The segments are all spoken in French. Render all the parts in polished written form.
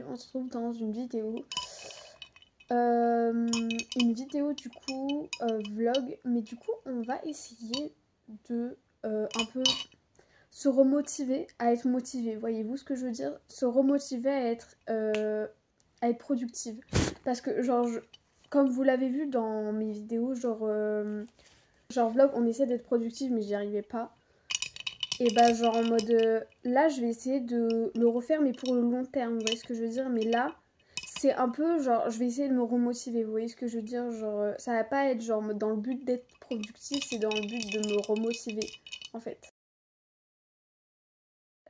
on se retrouve dans une vidéo. Du coup vlog, mais du coup on va essayer de un peu se remotiver à être motivé. Voyez-vous ce que je veux dire? Se remotiver à être productive. Parce que genre comme vous l'avez vu dans mes vidéos genre vlog, on essaie d'être productive mais j'y arrivais pas. Et bah genre en mode là je vais essayer de le refaire mais pour le long terme, vous voyez ce que je veux dire? Mais là c'est un peu genre je vais essayer de me remotiver, vous voyez ce que je veux dire? Genre ça va pas être genre dans le but d'être productif, c'est dans le but de me remotiver en fait.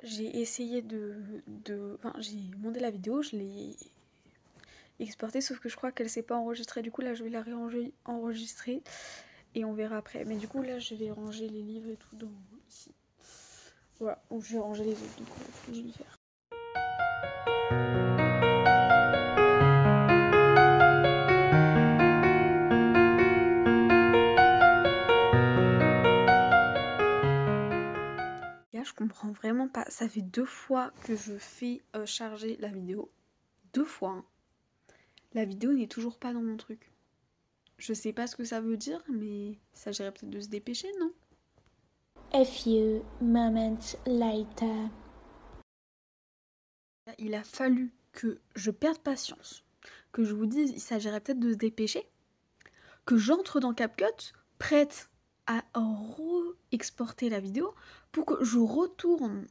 J'ai essayé enfin j'ai monté la vidéo, je l'ai exportée sauf que je crois qu'elle s'est pas enregistrée, du coup là je vais la réenregistrer et on verra après. Mais du coup là je vais ranger les livres et tout dans ici. Voilà, ou je vais ranger les autres, donc je vais le faire. Là, je comprends vraiment pas. Ça fait 2 fois que je fais charger la vidéo. 2 fois. Hein. La vidéo n'est toujours pas dans mon truc. Je sais pas ce que ça veut dire, mais il s'agirait peut-être de se dépêcher, non? A few moments later. Il a fallu que je perde patience, que je vous dise il s'agirait peut-être de se dépêcher, que j'entre dans CapCut, prête à re-exporter la vidéo pour que je retourne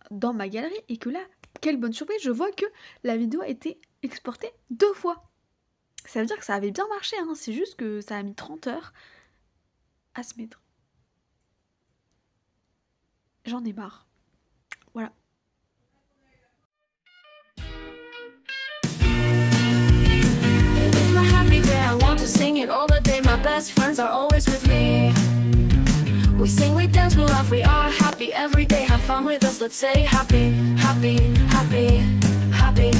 dans ma galerie et que là, quelle bonne surprise, je vois que la vidéo a été exportée 2 fois. Ça veut dire que ça avait bien marché, hein, c'est juste que ça a mis 30 heures à se mettre. J'en ai marre. Voilà. Sing it all the day, my best friends are always with me. We sing, we dance, we laugh, we are happy every day. Have fun with us, let's say happy, happy, happy, happy.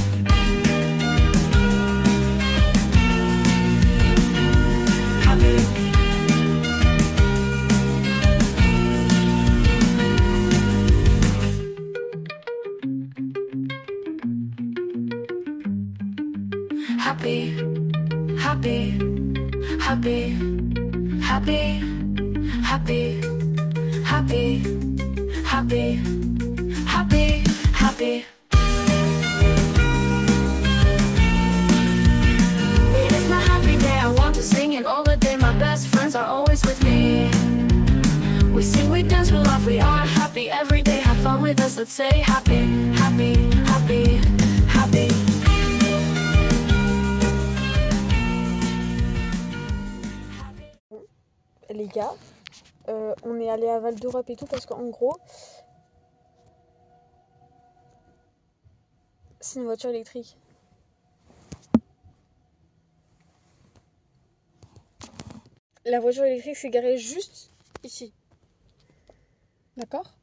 Happy. Happy, happy. Happy, happy, happy, happy, happy, happy, happy. It is my happy day, I want to sing it all the day. My best friends are always with me. We sing, we dance, we laugh, we are happy every day. Have fun with us, let's say happy, happy, happy, happy. Les gars, on est allé à Val d'Europe et tout parce qu'en gros, c'est une voiture électrique. La voiture électrique s'est garée juste ici. D'accord?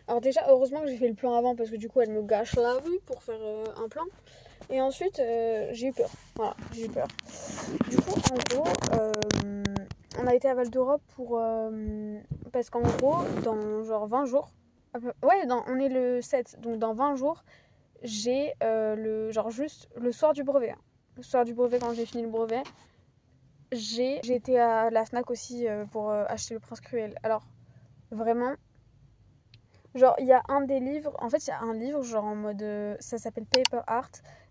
Alors déjà, heureusement que j'ai fait le plan avant parce que du coup, elle me gâche la vue pour faire un plan. Et ensuite, j'ai eu peur. Voilà, j'ai eu peur. Du coup, en gros, on a été à Val d'Europe pour... parce qu'en gros, dans genre 20 jours... on est le 7, donc dans 20 jours, j'ai juste le soir du brevet. Hein. Le soir du brevet, quand j'ai fini le brevet, j'ai été à la Fnac aussi pour acheter Le Prince Cruel. Alors, vraiment... Genre, il y a un des livres... En fait, il y a un livre, genre en mode... ça s'appelle Paper Art.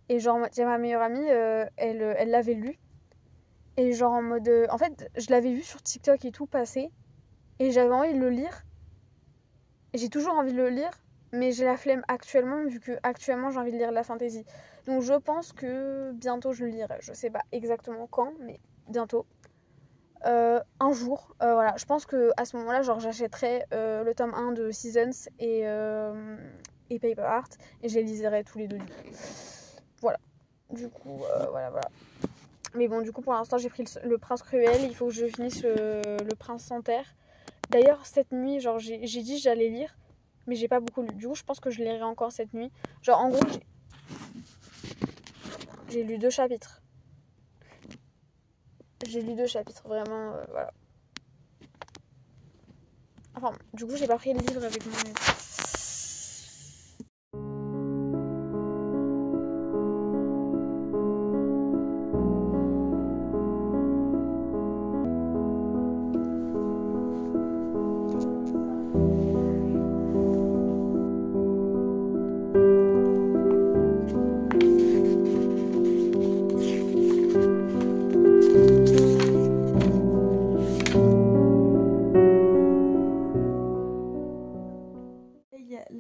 Et genre, il y a ma meilleure amie, elle l'avait lu. Et genre en mode... en fait, je l'avais vu sur TikTok et tout passer. Et j'avais envie de le lire. Et j'ai toujours envie de le lire. Mais j'ai la flemme actuellement, vu que actuellement j'ai envie de lire la fantasy. Donc je pense que bientôt je le lirai. Je sais pas exactement quand, mais bientôt. Un jour, voilà. Je pense que à ce moment-là, genre j'achèterai le tome 1 de Seasons et Paper Art. Et je les liserai tous les deux du coup. Voilà. Du coup, voilà. Mais bon, du coup, pour l'instant, j'ai pris le Prince Cruel. Il faut que je finisse le Prince sans terre. D'ailleurs, cette nuit, genre, j'ai dit que j'allais lire, mais j'ai pas beaucoup lu. Du coup, je pense que je lirai encore cette nuit. Genre, en gros, j'ai lu 2 chapitres. J'ai lu 2 chapitres, vraiment, voilà. Enfin, du coup, j'ai pas pris le livre avec moi.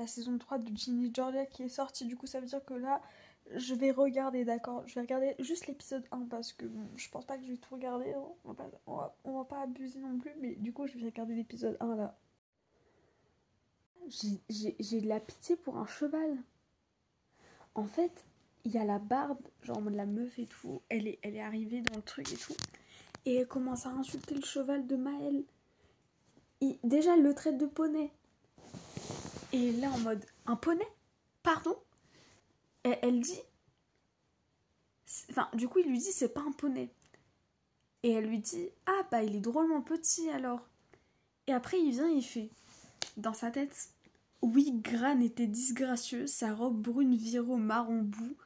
la saison 3 de Ginny Georgia qui est sortie. Du coup, ça veut dire que là, je vais regarder, d'accord? Je vais regarder juste l'épisode 1 parce que bon, je pense pas que je vais tout regarder. Hein. On va pas abuser non plus, mais du coup, je vais regarder l'épisode 1 là. J'ai de la pitié pour un cheval. En fait, il y a la barbe, genre en mode la meuf et tout. Elle est arrivée dans le truc et tout. Et elle commence à insulter le cheval de Maël. Déjà, elle le traite de poney. Et là, en mode, un poney? Pardon? Elle dit... Enfin, du coup, il lui dit, c'est pas un poney. Et elle lui dit, ah bah, il est drôlement petit alors. Et après, il vient, il fait, dans sa tête... Oui, Gran était disgracieux, sa robe brune virait au marron bout,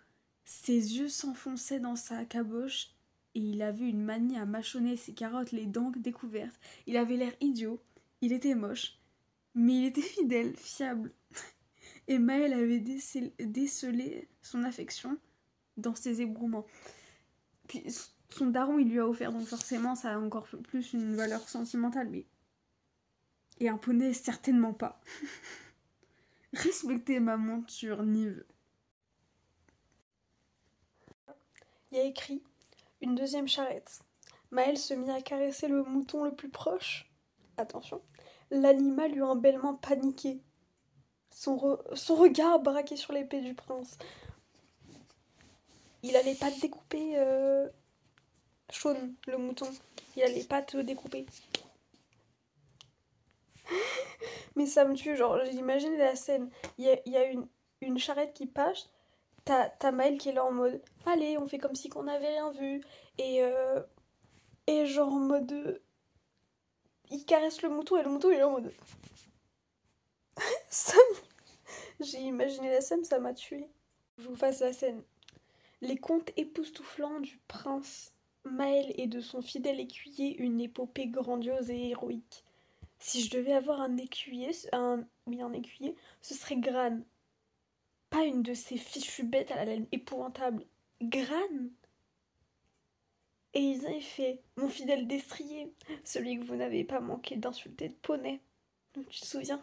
ses yeux s'enfonçaient dans sa caboche, et il avait une manie à mâchonner ses carottes les dents découvertes. Il avait l'air idiot, il était moche, mais il était fidèle, fiable. Et Maël avait décelé son affection dans ses ébrouements. Puis son daron, il lui a offert, donc forcément, ça a encore plus une valeur sentimentale, mais... Et un poney, certainement pas. Respectez ma monture, Nive. Il y a écrit une deuxième charrette. Maël se mit à caresser le mouton le plus proche. Attention. L'animal eut un bêlement paniqué. Son regard braqué sur l'épée du prince. Il allait pas te découper, Sean, le mouton. Il allait pas te découper. Mais ça me tue, genre, j'imagine la scène. Il y a une charrette qui passe, t'as Maël qui est là en mode « Allez, on fait comme si qu'on n'avait rien vu. » Et genre en mode... il caresse le mouton et le mouton il est en mode... J'ai imaginé la scène, ça m'a tué. Je vous fasse la scène. Les contes époustouflants du prince Maël et de son fidèle écuyer, une épopée grandiose et héroïque. Si je devais avoir un écuyer, un écuyer, ce serait Gran. Pas une de ces fichues bêtes à la laine épouvantable. Gran. Et ils avaient fait mon fidèle destrier, celui que vous n'avez pas manqué d'insulter de poney. Tu te souviens?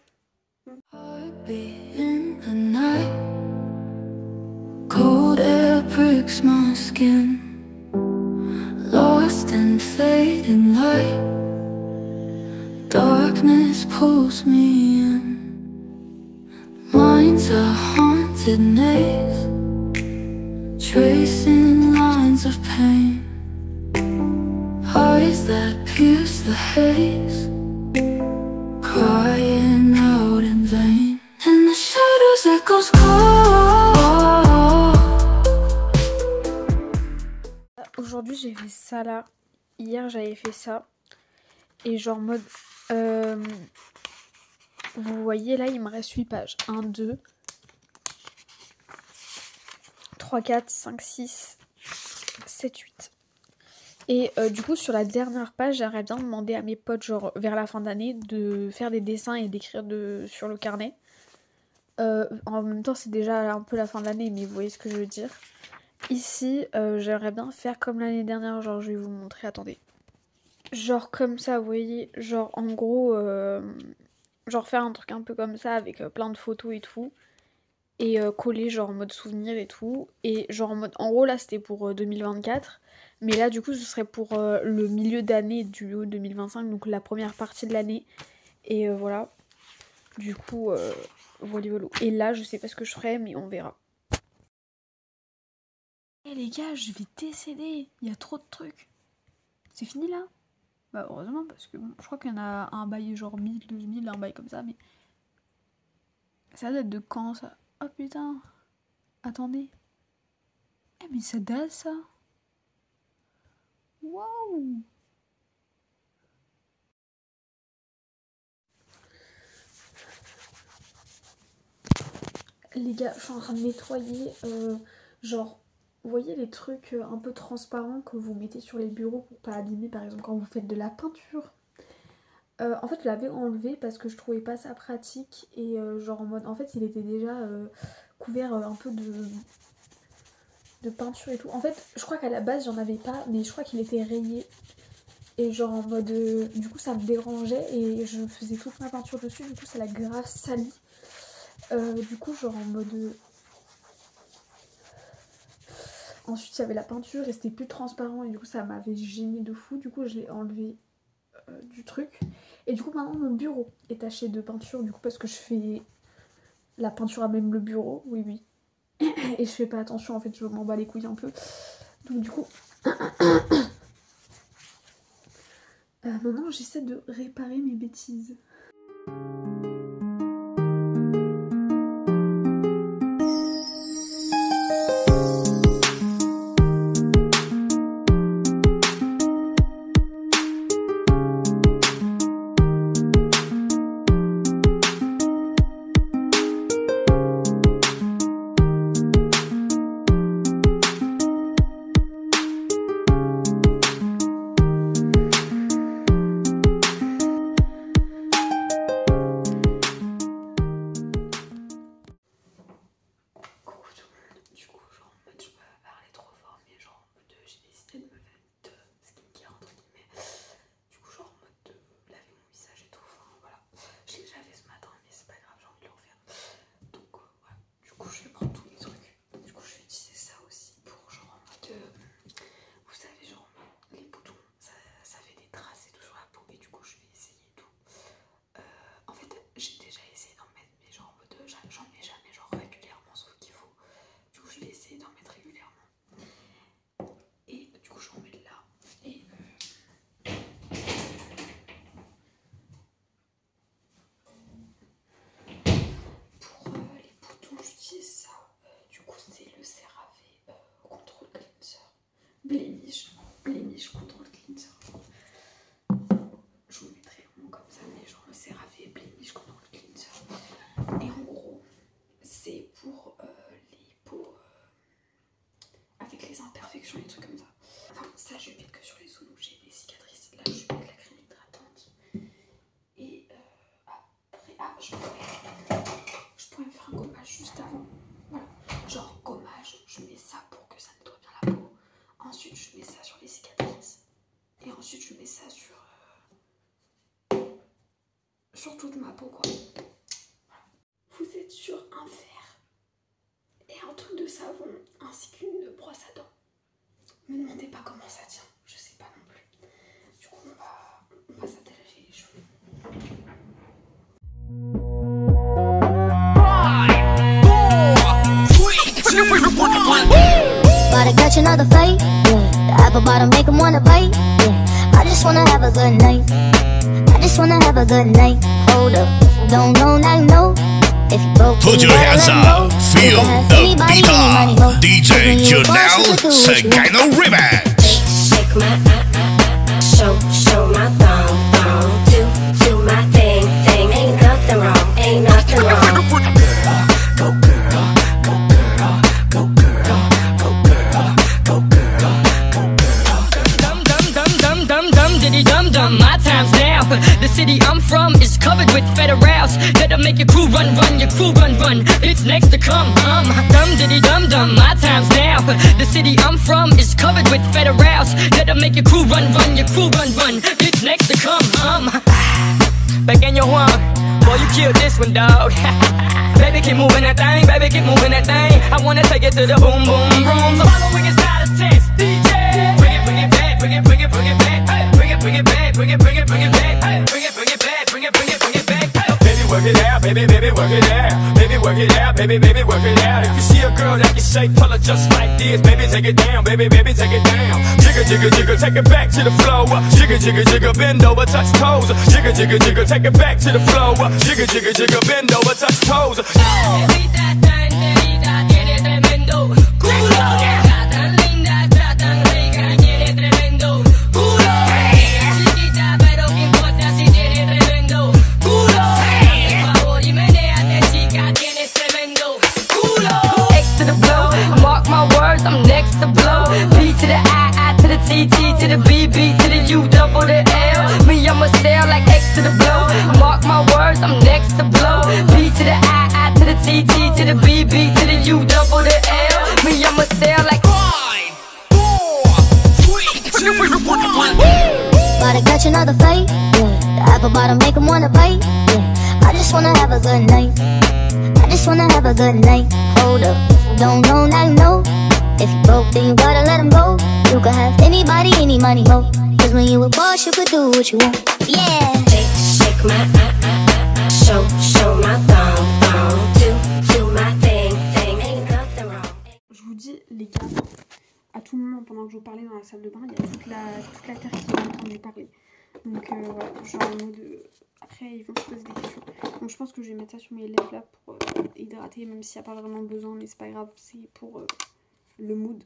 In the night, cold air pricks my skin, lost in fading light, darkness pulls me in. Mind's a haunted maze, tracing lines of pain, eyes that pierce the haze, crying out in vain. In the shadows echoes call. Aujourd'hui j'ai fait ça là. Hier j'avais fait ça. Et genre mode... vous voyez là il me reste 8 pages. 1, 2, 3, 4, 5, 6, 7, 8. Et du coup sur la dernière page j'aimerais bien demander à mes potes genre vers la fin d'année de faire des dessins et d'écrire sur le carnet. En même temps c'est déjà un peu la fin de l'année mais vous voyez ce que je veux dire. Ici j'aimerais bien faire comme l'année dernière, genre je vais vous montrer, attendez. Genre comme ça vous voyez, genre en gros genre faire un truc un peu comme ça avec plein de photos et tout. Et coller genre en mode souvenir et tout. Et genre en gros là c'était pour 2024. Mais là du coup ce serait pour le milieu d'année du 2025. Donc la première partie de l'année. Et voilà. Du coup voilà. Et là je sais pas ce que je ferai mais on verra. Eh les gars je vais décéder. Il y a trop de trucs. C'est fini là? Bah heureusement parce que bon, je crois qu'il y en a un bail genre 1000, 2000, un bail comme ça. Mais ça date de quand ça? Oh putain. Attendez. Eh mais ça date ça. Waouh. Les gars, je suis en train de nettoyer. Genre, vous voyez les trucs un peu transparents que vous mettez sur les bureaux pour pas abîmer, par exemple quand vous faites de la peinture. En fait, je l'avais enlevé parce que je trouvais pas ça pratique. Et genre en mode... En fait, il était déjà couvert un peu de peinture et tout. En fait, je crois qu'à la base, j'en avais pas. Mais je crois qu'il était rayé. Et genre en mode... du coup, ça me dérangeait. Et je faisais toute ma peinture dessus. Du coup, ça l'a grave sali. Du coup, genre en mode... Ensuite, il y avait la peinture et c'était plus transparent et du coup, ça m'avait gêné de fou. Du coup, je l'ai enlevé du truc. Et du coup, maintenant, mon bureau est taché de peinture, du coup, parce que je fais la peinture à même le bureau, oui. Et je fais pas attention, en fait, je m'en bats les couilles un peu. Donc du coup... maintenant, j'essaie de réparer mes bêtises. Blemish Control Cleanser. Je vous mettrai le mot comme ça, mais genre le CeraVe Blemish Control Cleanser. Et en gros, c'est pour les peaux avec les imperfections et des trucs comme ça. Enfin, ça je vais mettre que sur les zones où j'ai des cicatrices. Là, je vais mettre la crème hydratante. Et après, je pourrais me faire un gommage juste avant. Voilà, genre gommage, je mets ça pour que ça nettoie bien la peau. Ensuite, je mets ça sur les cicatrices. Et ensuite, je mets ça sur toute ma peau, quoi. Voilà. Vous êtes sur un verre et un truc de savon, ainsi qu'une brosse à dents. Me demandez pas comment ça tient, je sais pas non plus. Du coup, on va s'attacher les cheveux. Gotta catch another fight, yeah. The apple bottom make him wanna bite, yeah. I just wanna have a good night. I just wanna have a good night. Hold up, if you don't know, now you know. If you broke, put your hands up, feel the beat up. DJ Janelle Sagano Remix. Shake my show my thong, do my thing. Ain't nothing wrong, ain't nothing wrong. Go girl, go girl, go girl, go girl, go girl, go girl, go girl. Dum diddy dum dum, my time's now. The city I'm from is covered with federals that'll make your crew run, your crew run. It's next to come, dum diddy dum dum, my time's now. The city I'm from is covered with federals that'll make your crew run, your crew run. It's next to come, Back in your one, boy you killed this one, dog. Baby keep moving that thing, baby keep moving that thing. I wanna take it to the boom boom room. So following is not a test, DJ. Bring it back, bring it back, hey. Bring it back, bring it back, hey. Bring it back, bring it back, hey. Baby work it out, baby work it out. Baby work it out, baby work it out. If you see a girl that can shake, tell her just like this. Baby take it down, baby take it down. Jiggle, jiggle, jiggle, take it back to the floor. Jiggle, jiggle, jiggle, bend over, touch toes. Jiggle, jiggle, jiggle, take it back to the floor. Jiggle, jiggle, jiggle, bend over, touch toes. I'm next to blow. B to the I to the T, T to the B, B to the U, double the L. Me, I'ma sail like X to the blow. Mark my words, I'm next to blow. B to the I to the T, T to the B, B to the U, double the L. Me, I'ma sail like 5, 4, 3, 2, 1. Gotta catch another fight, yeah. The apple bottom make him wanna bite, yeah. I just wanna have a good night. just wanna have a good night. Hold up, if you don't know, now you know. If you broke, then you gotta let him go. You could have anybody, any money, mo. Cause when you a boss, you could do what you want. Yeah. Shake my show my thong, do my thing, ain't nothing wrong. Je vous dis, les gars, à tout moment, pendant que je vous parlais dans la salle de bain, il y a toute la terre qui m'a entendu parler. Donc voilà, genre en mode... après, ils vont se poser des questions. Donc je pense que je vais mettre ça sur mes lèvres là pour hydrater, même s'il n'y a pas vraiment besoin, mais c'est pas grave, c'est pour le mood.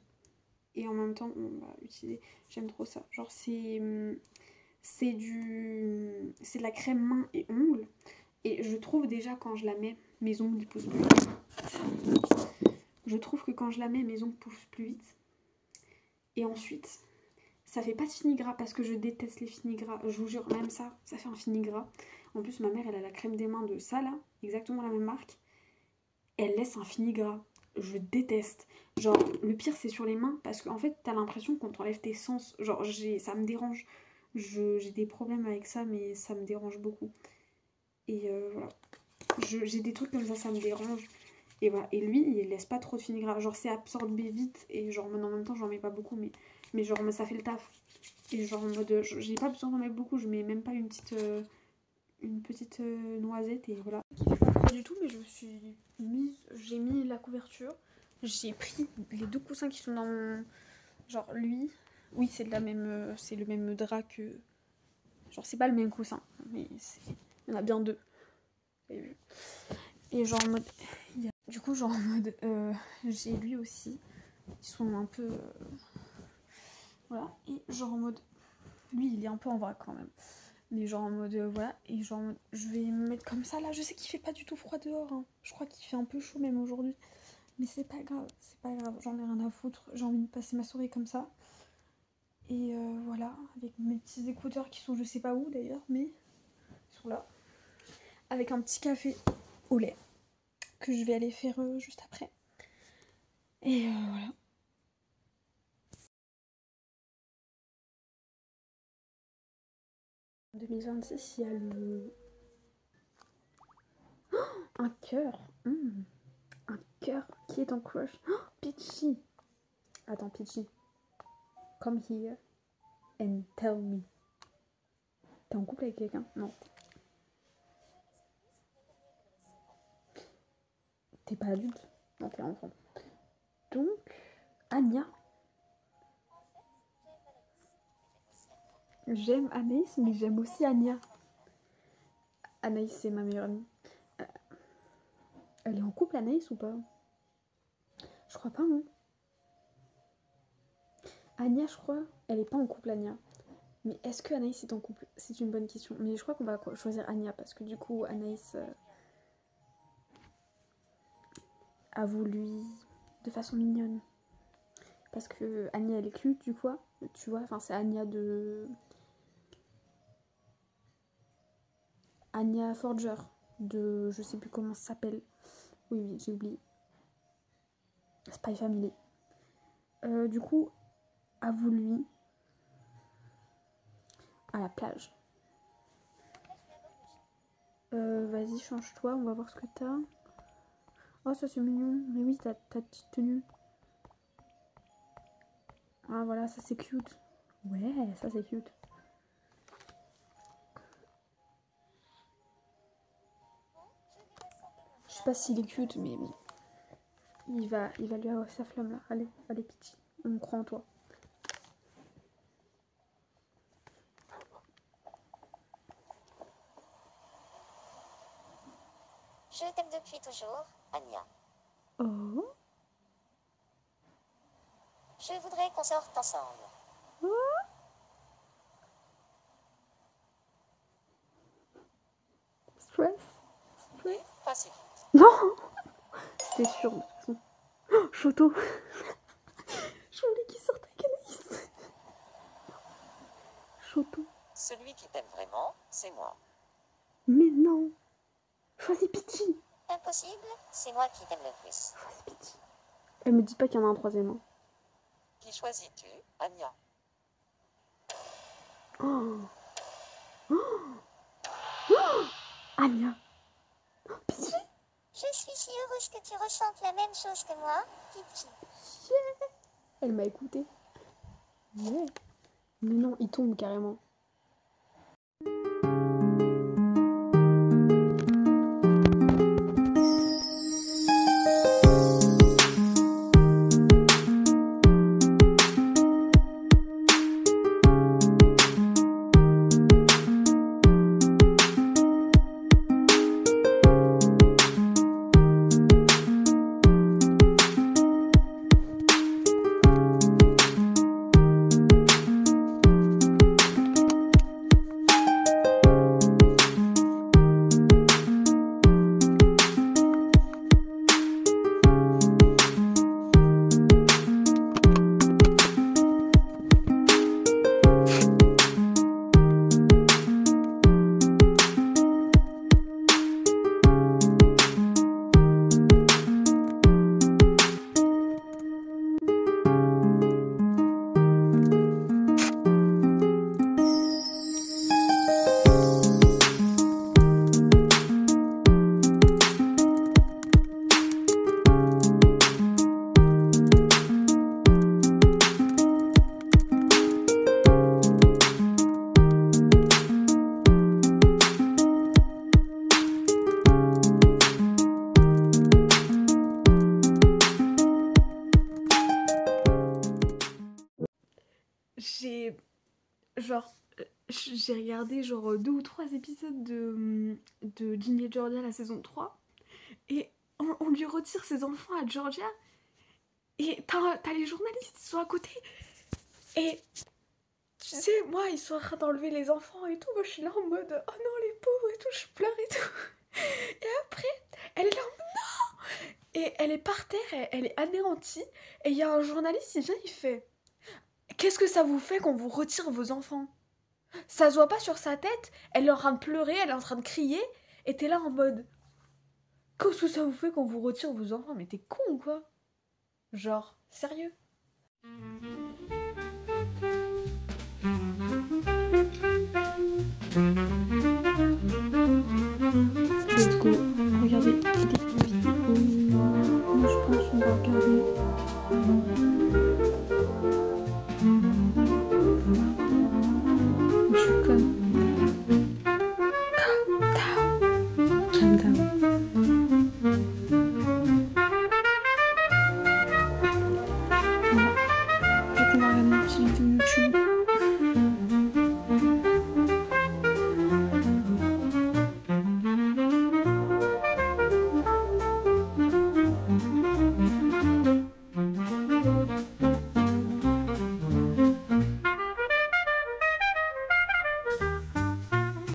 Et en même temps, on va utiliser... J'aime trop ça. Genre c'est de la crème main et ongles. Et je trouve déjà quand je la mets, mes ongles ils poussent plus vite. Je trouve que quand je la mets, mes ongles poussent plus vite. Et ensuite, ça fait pas de fini gras parce que je déteste les finis gras. Je vous jure, même ça fait un fini gras. En plus, ma mère, elle a la crème des mains de ça là, exactement la même marque. Elle laisse un fini gras. Je déteste. Genre, le pire, c'est sur les mains parce qu'en fait, t'as l'impression qu'on t'enlève tes sens. Genre, ça me dérange. J'ai des problèmes avec ça, mais ça me dérange beaucoup. Et voilà. J'ai des trucs comme ça me dérange. Et voilà. Et lui, il laisse pas trop de fini gras. Genre, c'est absorbé vite. Et genre, en même temps, j'en mets pas beaucoup. Mais genre, ça fait le taf. Et genre, en mode, j'ai pas besoin d'en mettre beaucoup. Je mets même pas une petite noisette. Et voilà. Pas du tout, mais j'ai mis la couverture. J'ai pris les 2 coussins qui sont dans mon... Genre, lui... Oui, c'est le même drap que... Genre, c'est pas le même coussin. Mais il y en a bien 2. Vous avez vu. Et genre en mode... Du coup, genre en mode... j'ai lui aussi. Ils sont un peu... voilà. Et genre en mode... Lui, il est un peu en vrac quand même. Mais genre en mode... voilà. Et genre en mode... Je vais me mettre comme ça là. Je sais qu'il fait pas du tout froid dehors. Hein. Je crois qu'il fait un peu chaud même aujourd'hui. Mais c'est pas grave. C'est pas grave. J'en ai rien à foutre. J'ai envie de passer ma soirée comme ça. Et voilà. Avec mes petits écouteurs qui sont je sais pas où d'ailleurs. Mais ils sont là. Avec un petit café au lait. Que je vais aller faire juste après. Et voilà. En 2026, il y a le... Oh, un cœur. Un cœur. Qui est ton crush? Oh, Peachy. Attends, Peachy. Come here and tell me. T'es en couple avec quelqu'un? Non. T'es pas adulte? Non, t'es enfant. Donc, Anya. J'aime Anaïs, mais j'aime aussi Anya. Anaïs, c'est ma meilleure amie. Elle est en couple, Anaïs, ou pas? Je crois pas, non. Anya, je crois, elle est pas en couple, Anya. Mais est-ce que Anaïs est en couple? C'est une bonne question. Mais je crois qu'on va choisir Anya, parce que du coup, Anaïs avoue lui de façon mignonne. Parce que Anya, elle est cute, du coup, tu vois. Enfin, c'est Anya de... Anya Forger, de... je sais plus comment ça s'appelle. Oui, j'ai oublié. Spy Family. Du coup, avoue lui à la plage. Vas-y, change-toi, on va voir ce que t'as. Oh, ça c'est mignon. Mais oui, ta petite tenue. Ah, voilà, ça c'est cute. Ouais, ça c'est cute. Je sais pas s'il est cute, mais il va lui avoir sa flamme là. Allez, Peachy, on croit en toi. Je t'aime depuis toujours, Anya. Oh. Je voudrais qu'on sorte ensemble. Stress. Pas si vite. Non. C'était sûr de toute façon. Oh, Choto. Je voulais qu'il sorte avec Anaïs. Choto. Celui qui t'aime vraiment, c'est moi. Mais non. Choisis Peachy. Impossible, c'est moi qui t'aime le plus. Choisis Peachy. Elle me dit pas qu'il y en a un troisième. Hein. Qui choisis-tu, Anya? Oh. Oh. Oh. Anya. Oh, Peachy. Je suis si heureuse que tu ressentes la même chose que moi, Kiki. Elle m'a écouté. Ouais. Mais non, il tombe carrément. J'ai regardé genre 2 ou 3 épisodes de Ginny et Georgia la saison 3 et on lui retire ses enfants à Georgia et t'as les journalistes qui sont à côté et tu sais, moi ils sont en train d'enlever les enfants et tout, moi je suis là en mode oh non les pauvres et tout, je pleure et tout et après elle est là en mode non et elle est par terre, elle est anéantie et il y a un journaliste, il vient, il fait qu'est-ce que ça vous fait qu'on vous retire vos enfants? Ça se voit pas sur sa tête, elle est en train de pleurer, elle est en train de crier, et t'es là en mode qu'est-ce que ça vous fait qu'on vous retire vos enfants? Mais t'es con ou quoi? Genre, sérieux? Let's go.